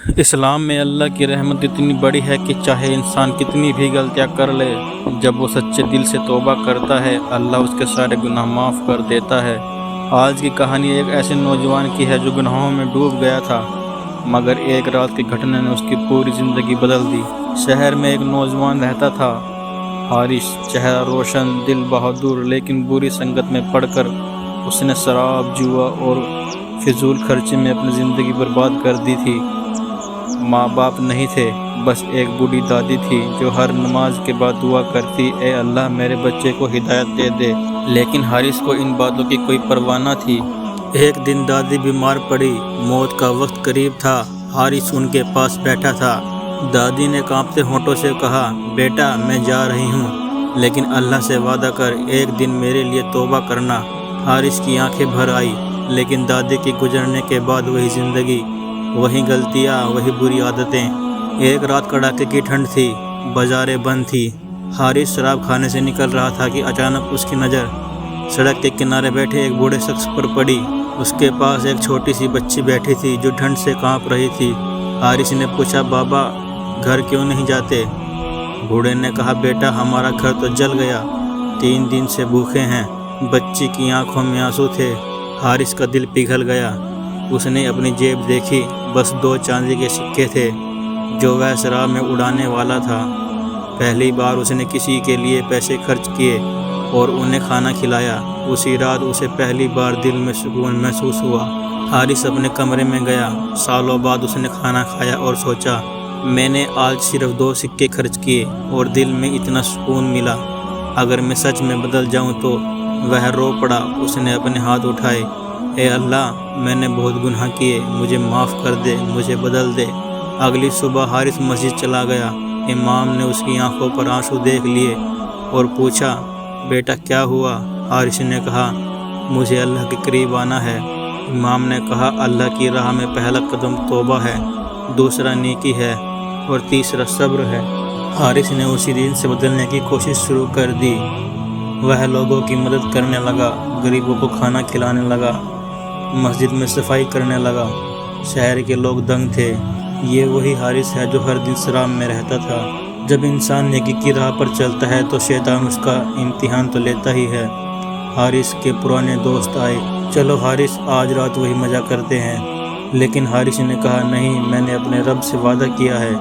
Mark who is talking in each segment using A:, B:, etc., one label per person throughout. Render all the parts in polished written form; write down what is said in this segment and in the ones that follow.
A: اسلام میں اللہ کی رحمت اتنی بڑی ہے کہ چاہے انسان کتنی بھی غلطیاں کر لے، جب وہ سچے دل سے توبہ کرتا ہے اللہ اس کے سارے گناہ معاف کر دیتا ہے۔ آج کی کہانی ایک ایسے نوجوان کی ہے جو گناہوں میں ڈوب گیا تھا، مگر ایک رات کی گھٹنا نے اس کی پوری زندگی بدل دی۔ شہر میں ایک نوجوان رہتا تھا، حارث، چہرہ روشن، دل بہادر، لیکن بری سنگت میں پڑ کر اس نے شراب، جوا اور فضول خرچی میں اپنی زندگی برباد کر دی تھی۔ ماں باپ نہیں تھے، بس ایک بوڑھی دادی تھی جو ہر نماز کے بعد دعا کرتی، اے اللہ میرے بچے کو ہدایت دے دے۔ لیکن حارث کو ان باتوں کی کوئی پرواہ نہ تھی۔ ایک دن دادی بیمار پڑی، موت کا وقت قریب تھا۔ حارث ان کے پاس بیٹھا تھا۔ دادی نے کانپتے ہونٹوں سے کہا، بیٹا میں جا رہی ہوں، لیکن اللہ سے وعدہ کر ایک دن میرے لیے توبہ کرنا۔ حارث کی آنکھیں بھر آئی، لیکن دادی کے گزرنے کے بعد وہی زندگی، وہی غلطیاں، وہی بری عادتیں۔ ایک رات کڑاکے کی ٹھنڈ تھی، بازاریں بند تھی۔ حارث شراب کھانے سے نکل رہا تھا کہ اچانک اس کی نظر سڑک کے کنارے بیٹھے ایک بوڑھے شخص پر پڑی۔ اس کے پاس ایک چھوٹی سی بچی بیٹھی تھی جو ٹھنڈ سے کانپ رہی تھی۔ حارث نے پوچھا، بابا گھر کیوں نہیں جاتے؟ بوڑھے نے کہا، بیٹا ہمارا گھر تو جل گیا، 3 دن سے بھوکے ہیں۔ بچی کی آنکھوں میں آنسو تھے۔ حارث کا دل پگھل گیا۔ اس نے اپنی جیب دیکھی، بس 2 چاندی کے سکے تھے جو وہ شراب میں اڑانے والا تھا۔ پہلی بار اس نے کسی کے لیے پیسے خرچ کیے اور انہیں کھانا کھلایا۔ اسی رات اسے پہلی بار دل میں سکون محسوس ہوا۔ حارث اپنے کمرے میں گیا۔ سالوں بعد اس نے کھانا کھایا اور سوچا، میں نے آج صرف 2 سکے خرچ کیے اور دل میں اتنا سکون ملا۔ اگر میں سچ میں بدل جاؤں تو۔ وہ رو پڑا۔ اس نے اپنے ہاتھ اٹھائے، اے اللہ میں نے بہت گناہ کیے، مجھے معاف کر دے، مجھے بدل دے۔ اگلی صبح حارث مسجد چلا گیا۔ امام نے اس کی آنکھوں پر آنسو دیکھ لیے اور پوچھا، بیٹا کیا ہوا؟ حارث نے کہا، مجھے اللہ کے قریب آنا ہے۔ امام نے کہا، اللہ کی راہ میں پہلا قدم توبہ ہے، دوسرا نیکی ہے اور تیسرا صبر ہے۔ حارث نے اسی دن سے بدلنے کی کوشش شروع کر دی۔ وہ لوگوں کی مدد کرنے لگا، غریبوں کو کھانا کھلانے لگا، مسجد میں صفائی کرنے لگا۔ شہر کے لوگ دنگ تھے، یہ وہی حارث ہے جو ہر دن شراب میں رہتا تھا۔ جب انسان نیکی کی راہ پر چلتا ہے تو شیطان اس کا امتحان تو لیتا ہی ہے۔ حارث کے پرانے دوست آئے، چلو حارث آج رات وہی مزہ کرتے ہیں۔ لیکن حارث نے کہا، نہیں میں نے اپنے رب سے وعدہ کیا ہے۔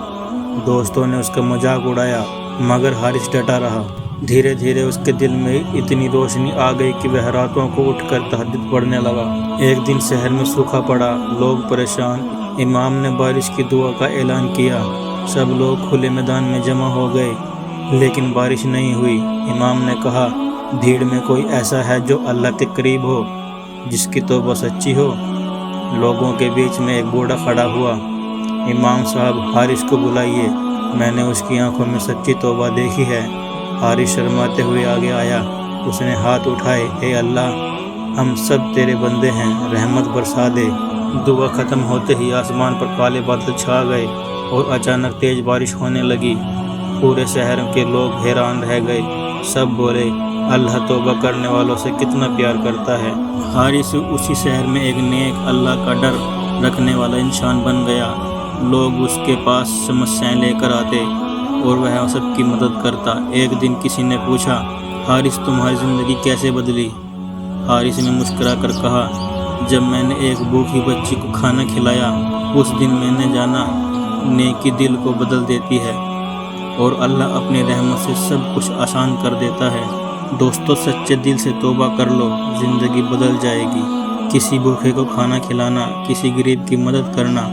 A: دوستوں نے اس کا مذاق اڑایا، مگر حارث ڈٹا رہا۔ دھیرے دھیرے اس کے دل میں اتنی روشنی آ گئی کہ وہ راتوں کو اٹھ کر تہجد پڑھنے لگا۔ ایک دن شہر میں سوکھا پڑا، لوگ پریشان۔ امام نے بارش کی دعا کا اعلان کیا، سب لوگ کھلے میدان میں جمع ہو گئے، لیکن بارش نہیں ہوئی۔ امام نے کہا، بھیڑ میں کوئی ایسا ہے جو اللہ کے قریب ہو، جس کی توبہ سچی ہو؟ لوگوں کے بیچ میں ایک بوڑھا کھڑا ہوا، امام صاحب حارث کو بلائیے، میں نے اس کی آنکھوں میں سچی توبہ دیکھی ہے۔ حارث شرماتے ہوئے آگے آیا۔ اس نے ہاتھ اٹھائے، اے اللہ ہم سب تیرے بندے ہیں، رحمت برسا دے۔ دعا ختم ہوتے ہی آسمان پر کالے بادل چھا گئے اور اچانک تیز بارش ہونے لگی۔ پورے شہر کے لوگ حیران رہ گئے، سب بولے، اللہ توبہ کرنے والوں سے کتنا پیار کرتا ہے۔ حارث اسی شہر میں ایک نیک، اللہ کا ڈر رکھنے والا انسان بن گیا۔ لوگ اس کے پاس سمسیائیں لے کر آتے اور وہ سب کی مدد کرتا۔ ایک دن کسی نے پوچھا، حارث تمہاری زندگی کیسے بدلی؟ حارث نے مسکرا کر کہا، جب میں نے ایک بھوکی بچی کو کھانا کھلایا، اس دن میں نے جانا نیکی دل کو بدل دیتی ہے اور اللہ اپنی رحمت سے سب کچھ آسان کر دیتا ہے۔ دوستو سچے دل سے توبہ کر لو، زندگی بدل جائے گی۔ کسی بھوکے کو کھانا کھلانا، کسی غریب کی مدد کرنا،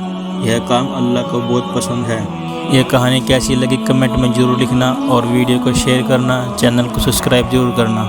A: یہ کام اللہ کو بہت پسند ہے۔ یہ کہانی کیسی لگی کمنٹ میں ضرور لکھنا اور ویڈیو کو شیئر کرنا، چینل کو سبسکرائب ضرور کرنا۔